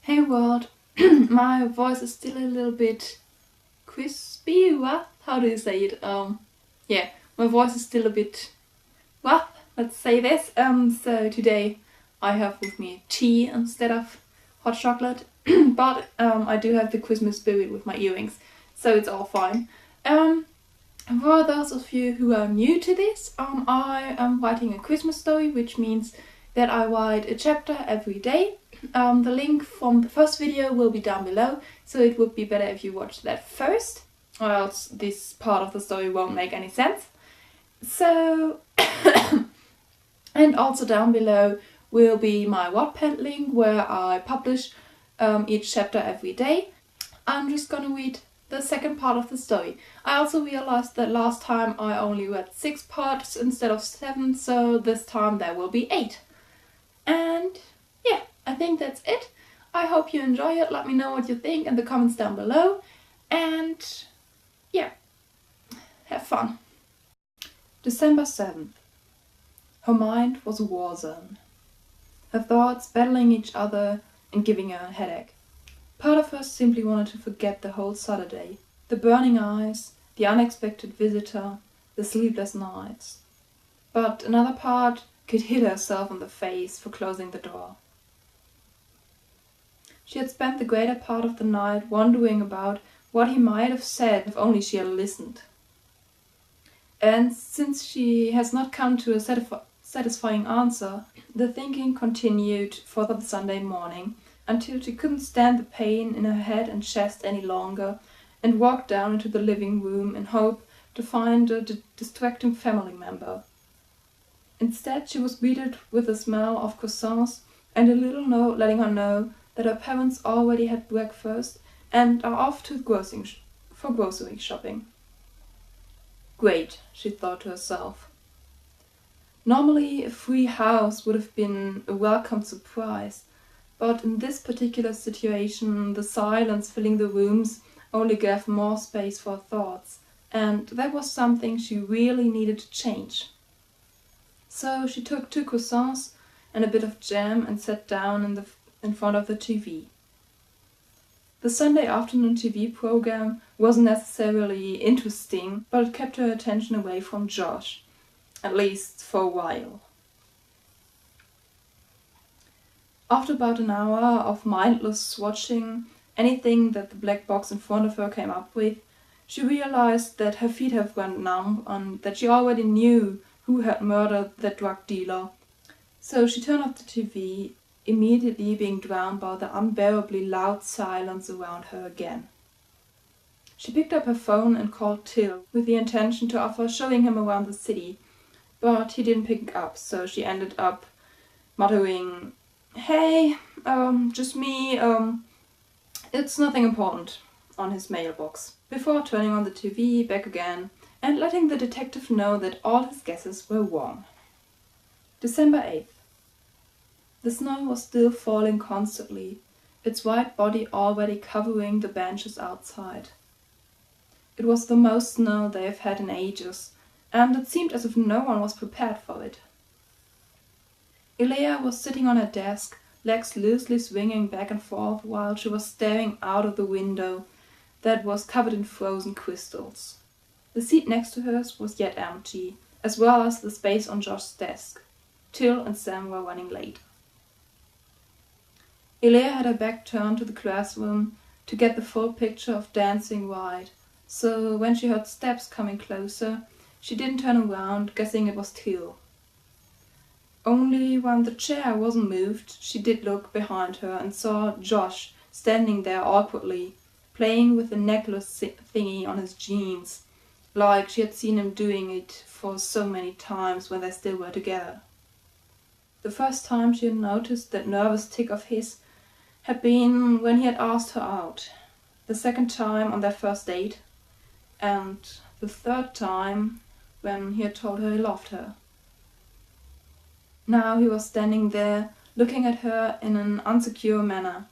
Hey world, my voice is still a little bit crispy, what? How do you say it? Yeah, my voice is still a bit, what? Let's say this. So today I have with me tea instead of hot chocolate, but I do have the Christmas spirit with my earrings, so it's all fine. For those of you who are new to this, I am writing a Christmas story, which means that I write a chapter every day. The link from the first video will be down below, so it would be better if you watch that first, or else this part of the story won't make any sense. So, and also down below will be my Wattpad link where I publish each chapter every day. I'm just gonna read the second part of the story. I also realized that last time I only read 6 parts instead of 7, so this time there will be 8. And yeah, I think that's it. I hope you enjoy it. Let me know what you think in the comments down below. And yeah, have fun. December 7th. Her mind was a war zone. Her thoughts battling each other and giving her a headache. Part of her simply wanted to forget the whole Saturday. The burning eyes, the unexpected visitor, the sleepless nights. But another part could hit herself in the face for closing the door. She had spent the greater part of the night wondering about what he might have said if only she had listened. And since she has not come to a satisfying answer, the thinking continued for the Sunday morning until she couldn't stand the pain in her head and chest any longer and walked down into the living room in hope to find a distracting family member. Instead, she was greeted with the smell of croissants and a little note letting her know that her parents already had breakfast and are off to for grocery shopping. Great, she thought to herself. Normally, a free house would have been a welcome surprise, but in this particular situation, the silence filling the rooms only gave more space for thoughts, and that was something she really needed to change. So she took 2 croissants and a bit of jam and sat down in front of the TV. The Sunday afternoon TV program wasn't necessarily interesting, but it kept her attention away from Josh, at least for a while. After about an hour of mindless watching anything that the black box in front of her came up with, she realized that her feet had gone numb and that she already knew who had murdered that drug dealer. So she turned off the TV, immediately being drowned by the unbearably loud silence around her again. She picked up her phone and called Till with the intention to offer showing him around the city, but he didn't pick up, so she ended up muttering, "Hey, just me, it's nothing important," on his mailbox, before turning on the TV back again and letting the detective know that all his guesses were wrong. December 8th. The snow was still falling constantly, its white body already covering the benches outside. It was the most snow they have had in ages, and it seemed as if no one was prepared for it. Elea was sitting on her desk, legs loosely swinging back and forth while she was staring out of the window that was covered in frozen crystals. The seat next to hers was yet empty, as well as the space on Josh's desk. Till and Sam were running late. Elea had her back turned to the classroom to get the full picture of Dancing right, so when she heard steps coming closer, she didn't turn around, guessing it was Till. Only when the chair wasn't moved, she did look behind her and saw Josh standing there awkwardly, playing with the necklace thingy on his jeans, like she had seen him doing it for so many times when they still were together. The first time she had noticed that nervous tick of his had been when he had asked her out, the second time on their first date, and the third time when he had told her he loved her. Now he was standing there, looking at her in an insecure manner,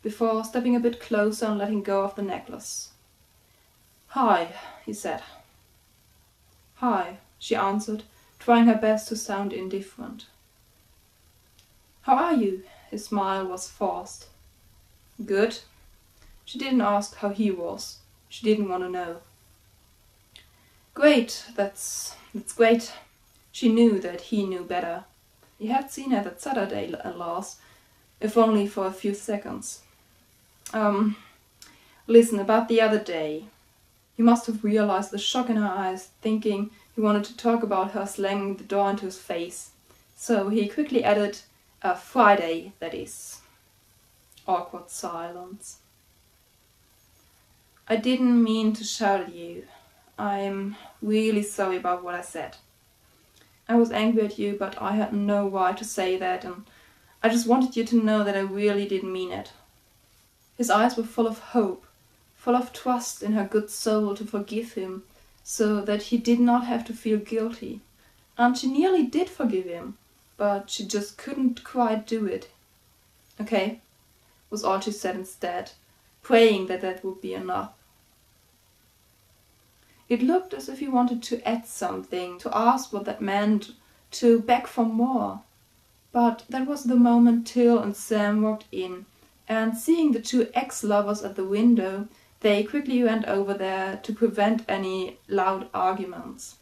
before stepping a bit closer and letting go of the necklace. "Hi," he said. "Hi," she answered, trying her best to sound indifferent. "How are you?" His smile was forced. Good. She didn't ask how he was. She didn't want to know. Great, that's great. She knew that he knew better. He had seen her that Saturday last, if only for a few seconds. Listen, about the other day. He must have realized the shock in her eyes, thinking he wanted to talk about her slamming the door into his face. So he quickly added, Friday, that is. Awkward silence. I didn't mean to shout at you. I'm really sorry about what I said. I was angry at you, but I had no right to say that, and I just wanted you to know that I really didn't mean it. His eyes were full of hope, full of trust in her good soul to forgive him, so that he did not have to feel guilty. And she nearly did forgive him, but she just couldn't quite do it. Okay, was all she said instead, praying that that would be enough. It looked as if he wanted to add something, to ask what that meant, to beg for more. But that was the moment Till and Sam walked in, and seeing the two ex-lovers at the window, they quickly went over there to prevent any loud arguments.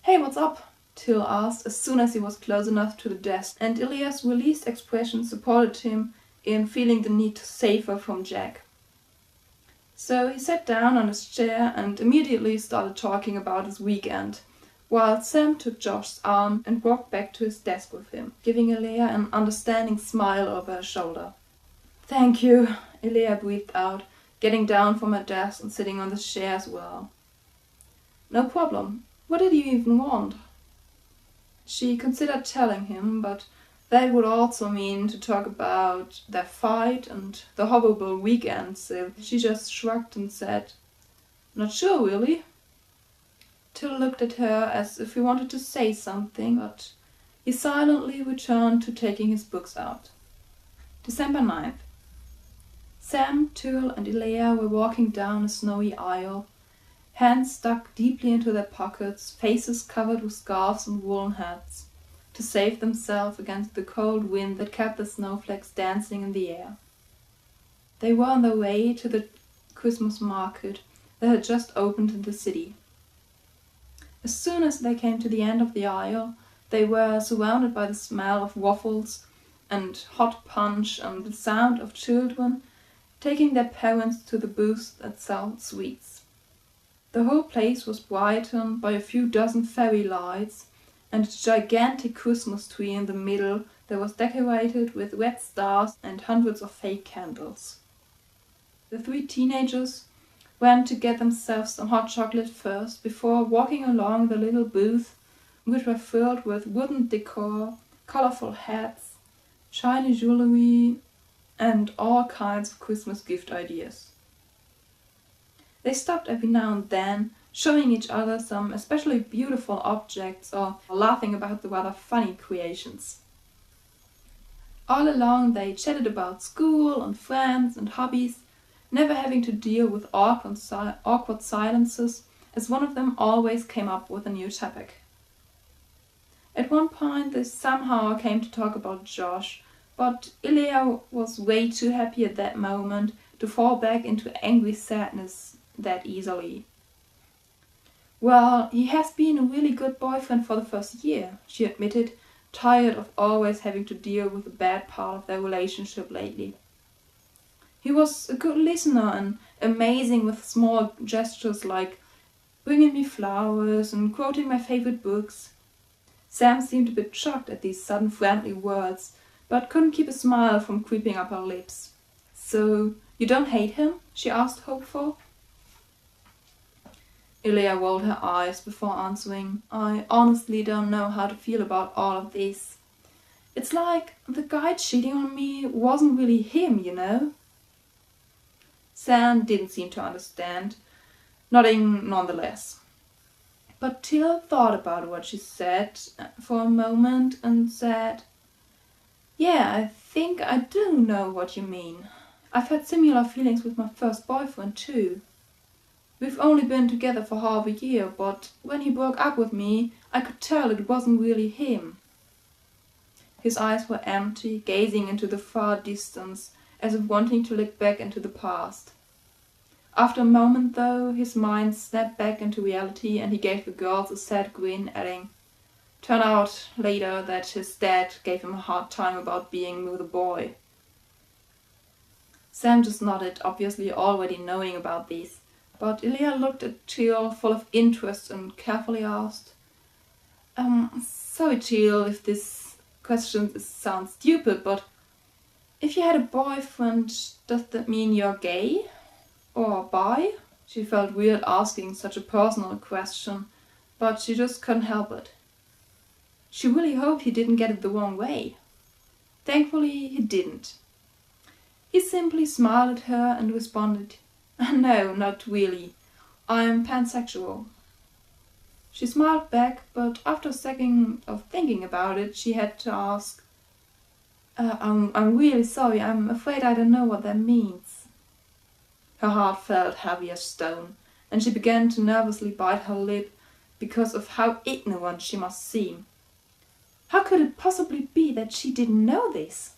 Hey, what's up? Till asked as soon as he was close enough to the desk, and Ilya's released expression supported him in feeling the need to save her from Jack. So he sat down on his chair and immediately started talking about his weekend, while Sam took Josh's arm and walked back to his desk with him, giving Ilya an understanding smile over her shoulder. Thank you, Ilya breathed out, getting down from her desk and sitting on the chair as well. No problem. What did you even want? She considered telling him, but that would also mean to talk about their fight and the horrible weekend, so she just shrugged and said, Not sure, really. Till looked at her as if he wanted to say something, but he silently returned to taking his books out. December 9th. Sam, Till and Ilya were walking down a snowy aisle, hands stuck deeply into their pockets, faces covered with scarves and woolen hats, to save themselves against the cold wind that kept the snowflakes dancing in the air. They were on their way to the Christmas market that had just opened in the city. As soon as they came to the end of the aisle, they were surrounded by the smell of waffles and hot punch and the sound of children taking their parents to the booths that sell sweets. The whole place was brightened by a few dozen fairy lights and a gigantic Christmas tree in the middle that was decorated with red stars and hundreds of fake candles. The three teenagers went to get themselves some hot chocolate first before walking along the little booths, which were filled with wooden decor, colorful hats, shiny jewelry, and all kinds of Christmas gift ideas. They stopped every now and then, showing each other some especially beautiful objects or laughing about the rather funny creations. All along they chatted about school and friends and hobbies, never having to deal with awkward silences, as one of them always came up with a new topic. At one point they somehow came to talk about Josh, but Ilya was way too happy at that moment to fall back into angry sadness that easily. Well, he has been a really good boyfriend for the first year, she admitted, tired of always having to deal with the bad part of their relationship lately. He was a good listener and amazing with small gestures like bringing me flowers and quoting my favorite books. Sam seemed a bit shocked at these sudden friendly words, but couldn't keep a smile from creeping up her lips. So, you don't hate him? She asked, hopeful. Ilya rolled her eyes before answering. I honestly don't know how to feel about all of this. It's like the guy cheating on me wasn't really him, you know? Sam didn't seem to understand, nodding nonetheless. But Till thought about what she said for a moment and said, Yeah, I think I do know what you mean. I've had similar feelings with my first boyfriend too. We've only been together for half a year, but when he broke up with me, I could tell it wasn't really him. His eyes were empty, gazing into the far distance, as if wanting to look back into the past. After a moment, though, his mind snapped back into reality and he gave the girls a sad grin, adding, "Turned out later that his dad gave him a hard time about being with a boy." Sam just nodded, obviously already knowing about this, but Ilya looked at Teal full of interest and carefully asked, "Sorry, Teal, if this question sounds stupid, but if you had a boyfriend, does that mean you're gay? Or bi?" She felt weird asking such a personal question, but she just couldn't help it. She really hoped he didn't get it the wrong way. Thankfully, he didn't. He simply smiled at her and responded, "No, not really. I'm pansexual." She smiled back, but after a second of thinking about it, she had to ask, I'm really sorry. I'm afraid I don't know what that means." Her heart felt heavy as stone, and she began to nervously bite her lip because of how ignorant she must seem. How could it possibly be that she didn't know this?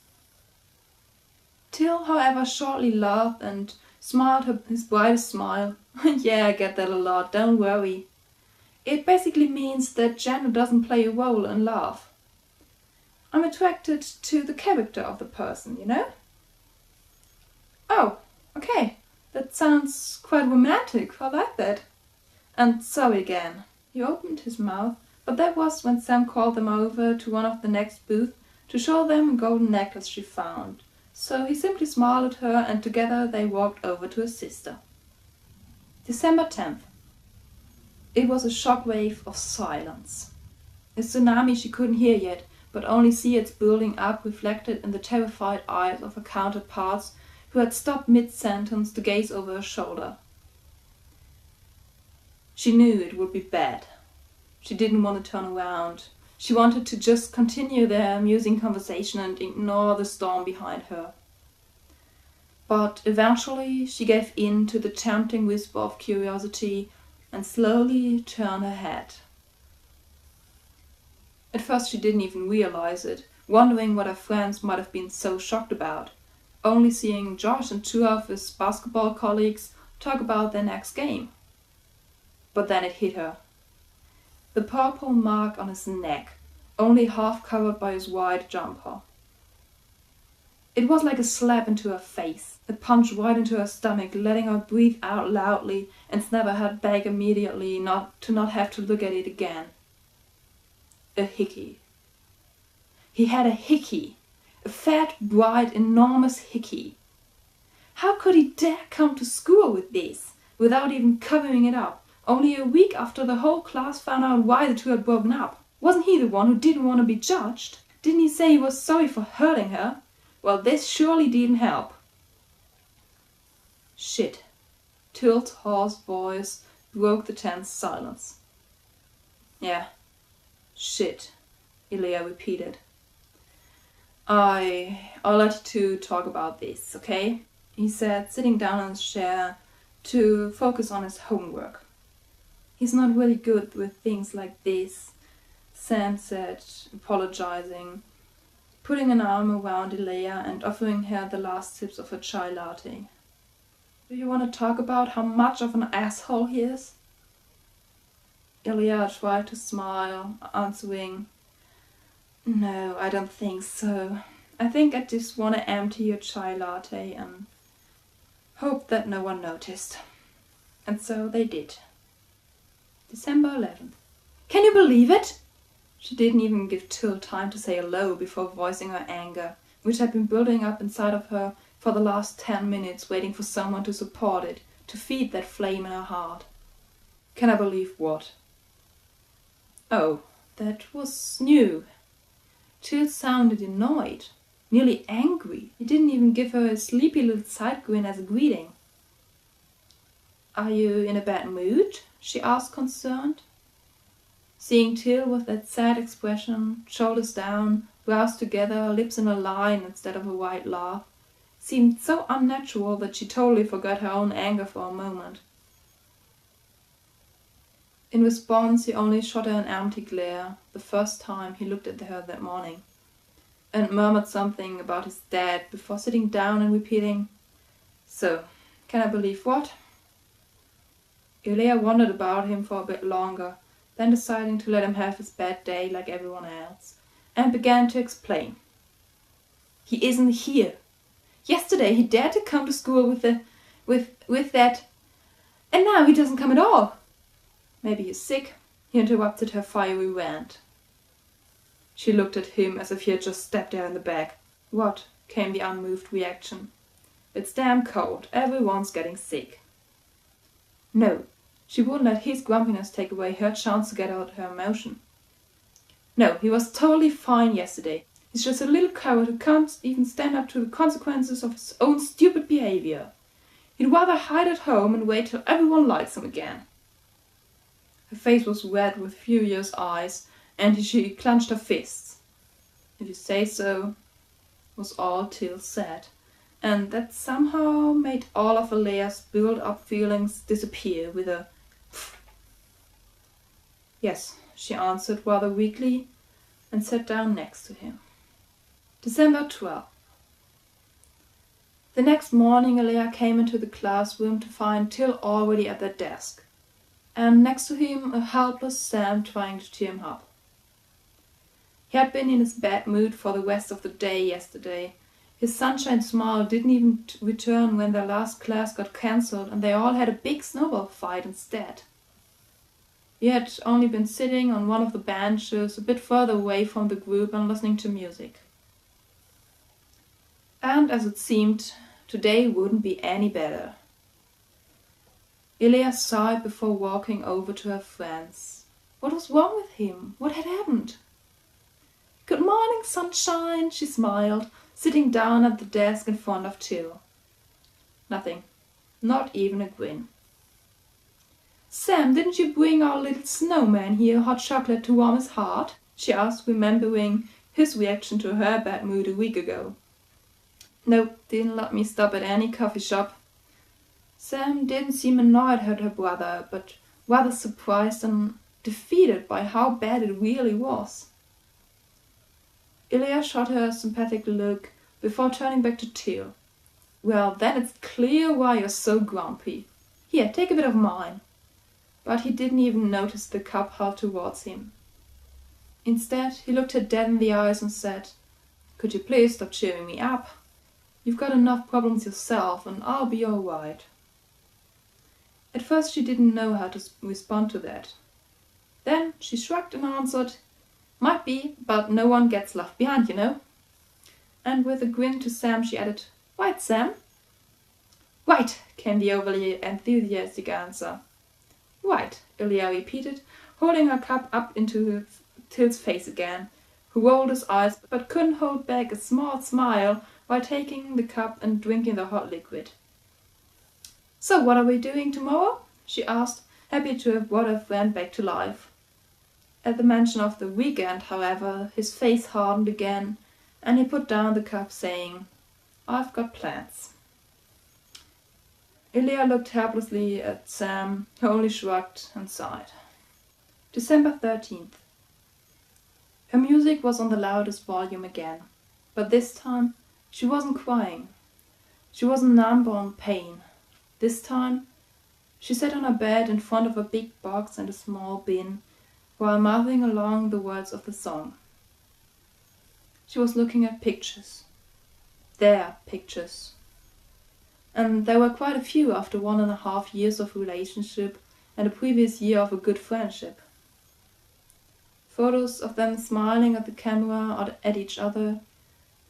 Till, however, shortly laughed and smiled his brightest smile. "Yeah, I get that a lot, don't worry. It basically means that gender doesn't play a role in love. I'm attracted to the character of the person, you know?" "Oh, okay. That sounds quite romantic. I like that. And sorry again." He opened his mouth, but that was when Sam called them over to one of the next booths to show them a golden necklace she found. So he simply smiled at her, and together they walked over to his sister. December 10th. It was a shockwave of silence. A tsunami she couldn't hear yet, but only see its building up reflected in the terrified eyes of her counterparts who had stopped mid-sentence to gaze over her shoulder. She knew it would be bad. She didn't want to turn around. She wanted to just continue their amusing conversation and ignore the storm behind her. But eventually she gave in to the tempting whisper of curiosity and slowly turned her head. At first she didn't even realize it, wondering what her friends might have been so shocked about, only seeing Josh and two of his basketball colleagues talk about their next game. But then it hit her. The purple mark on his neck, only half covered by his white jumper. It was like a slap into her face, a punch right into her stomach, letting her breathe out loudly and snap her head back immediately not have to look at it again. A hickey. He had a hickey. A fat, bright, enormous hickey. How could he dare come to school with this, without even covering it up, only a week after the whole class found out why the two had broken up? Wasn't he the one who didn't want to be judged? Didn't he say he was sorry for hurting her? Well, this surely didn't help. Shit. Tilt's hoarse voice broke the tense silence. "Yeah, shit," Ilya repeated. I'll let you two talk about this, okay?" he said, sitting down in his chair to focus on his homework. "He's not really good with things like this," Sam said, apologizing, putting an arm around Ilya and offering her the last sips of her chai latte. "Do you want to talk about how much of an asshole he is?" Ilya tried to smile, answering, "No, I don't think so. I think I just want to empty your chai latte and hope that no one noticed." And so they did. December 11th. Can you believe it? She didn't even give Till time to say hello before voicing her anger, which had been building up inside of her for the last 10 minutes, waiting for someone to support it, to feed that flame in her heart. Can I believe what? Oh, that was new. Till sounded annoyed, nearly angry. He didn't even give her a sleepy little side grin as a greeting. "Are you in a bad mood?" she asked, concerned. Seeing Till with that sad expression, shoulders down, brows together, lips in a line instead of a wide laugh, seemed so unnatural that she totally forgot her own anger for a moment. In response, he only shot her an empty glare, the first time he looked at her that morning. and murmured something about his dad before sitting down and repeating, "So, can I believe what?" Ilya wondered about him for a bit longer, then deciding to let him have his bad day like everyone else, and began to explain. "He isn't here. Yesterday he dared to come to school with that, and now he doesn't come at all. Maybe he's sick," he interrupted her fiery rant. She looked at him as if he had just stabbed her in the back. "What?" came the unmoved reaction. "It's damn cold. Everyone's getting sick." No, she wouldn't let his grumpiness take away her chance to get out her emotion. "No, he was totally fine yesterday. He's just a little coward who can't even stand up to the consequences of his own stupid behavior. He'd rather hide at home and wait till everyone likes him again." Her face was red with furious eyes, and she clenched her fists. "If you say so," was all Till said, and that somehow made all of Ilya's built-up feelings disappear with a pfft. "Yes," she answered rather weakly, and sat down next to him. December 12th. The next morning Ilya came into the classroom to find Till already at their desk, and next to him a helpless Sam trying to cheer him up. He had been in his bad mood for the rest of the day yesterday. His sunshine smile didn't even return when their last class got cancelled and they all had a big snowball fight instead. He had only been sitting on one of the benches a bit further away from the group and listening to music. And as it seemed, today wouldn't be any better. Ilya sighed before walking over to her friends. What was wrong with him? What had happened? "Good morning, sunshine," she smiled, sitting down at the desk in front of Till. Nothing. Not even a grin. "Sam, didn't you bring our little snowman here hot chocolate to warm his heart?" she asked, remembering his reaction to her bad mood a week ago. "Nope, didn't let me stop at any coffee shop." Sam didn't seem annoyed at her brother, but rather surprised and defeated by how bad it really was. Ilya shot her a sympathetic look before turning back to Till. "Well, then it's clear why you're so grumpy. Here, take a bit of mine." But he didn't even notice the cup held towards him. Instead, he looked her dead in the eyes and said, "Could you please stop cheering me up? You've got enough problems yourself, and I'll be all right." At first she didn't know how to respond to that. Then she shrugged and answered, "Might be, but no one gets left behind, you know." And with a grin to Sam she added, "Right, Sam?" "Right," came the overly enthusiastic answer. "Right," Ilya repeated, holding her cup up into Till's face again, who rolled his eyes but couldn't hold back a small smile while taking the cup and drinking the hot liquid. "So what are we doing tomorrow?" she asked, happy to have brought her friend back to life. At the mention of the weekend, however, his face hardened again, and he put down the cup, saying, "I've got plans." Ilya looked helplessly at Sam, who only shrugged and sighed. December 13th. Her music was on the loudest volume again, but this time she wasn't crying. She wasn't numb or in pain. This time she sat on her bed in front of a big box and a small bin, while mouthing along the words of the song. She was looking at pictures. Their pictures. And there were quite a few after 1.5 years of relationship and a previous year of a good friendship. Photos of them smiling at the camera or at each other,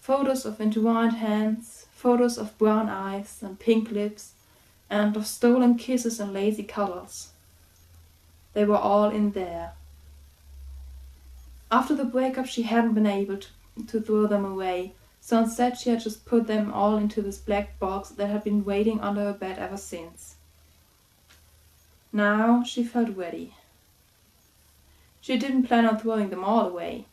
photos of entwined hands, photos of brown eyes and pink lips, and of stolen kisses and lazy cuddles. They were all in there. After the breakup she hadn't been able to throw them away, so instead she had just put them all into this black box that had been waiting under her bed ever since. Now she felt ready. She didn't plan on throwing them all away.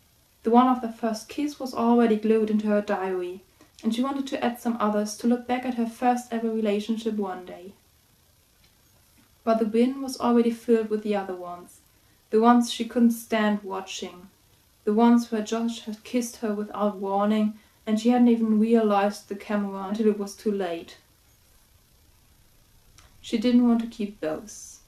The one of their first kiss was already glued into her diary, and she wanted to add some others to look back at her first ever relationship one day. But the bin was already filled with the other ones, the ones she couldn't stand watching, The ones where Josh had kissed her without warning and she hadn't even realized the camera until it was too late. She didn't want to keep those.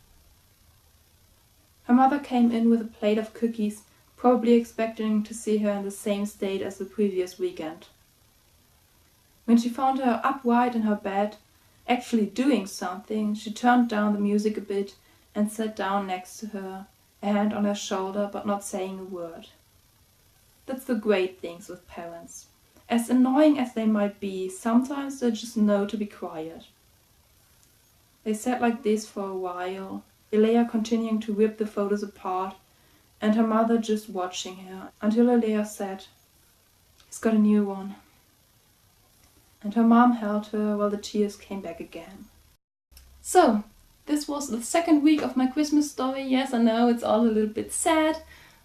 Her mother came in with a plate of cookies, probably expecting to see her in the same state as the previous weekend. When she found her upright in her bed, actually doing something, she turned down the music a bit and sat down next to her, a hand on her shoulder but not saying a word. That's the great things with parents. As annoying as they might be, sometimes they just know to be quiet. They sat like this for a while, Elea continuing to rip the photos apart, and her mother just watching her, until Elea said, "He's got a new one." And her mom held her while the tears came back again. So, this was the second week of my Christmas story. Yes, I know it's all a little bit sad,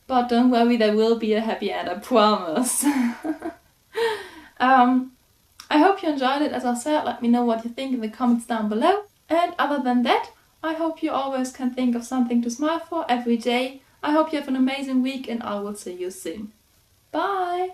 but don't worry, there will be a happy end, I promise. I hope you enjoyed it. As I said, let me know what you think in the comments down below. And other than that, I hope you always can think of something to smile for every day. I hope you have an amazing week and I will see you soon. Bye!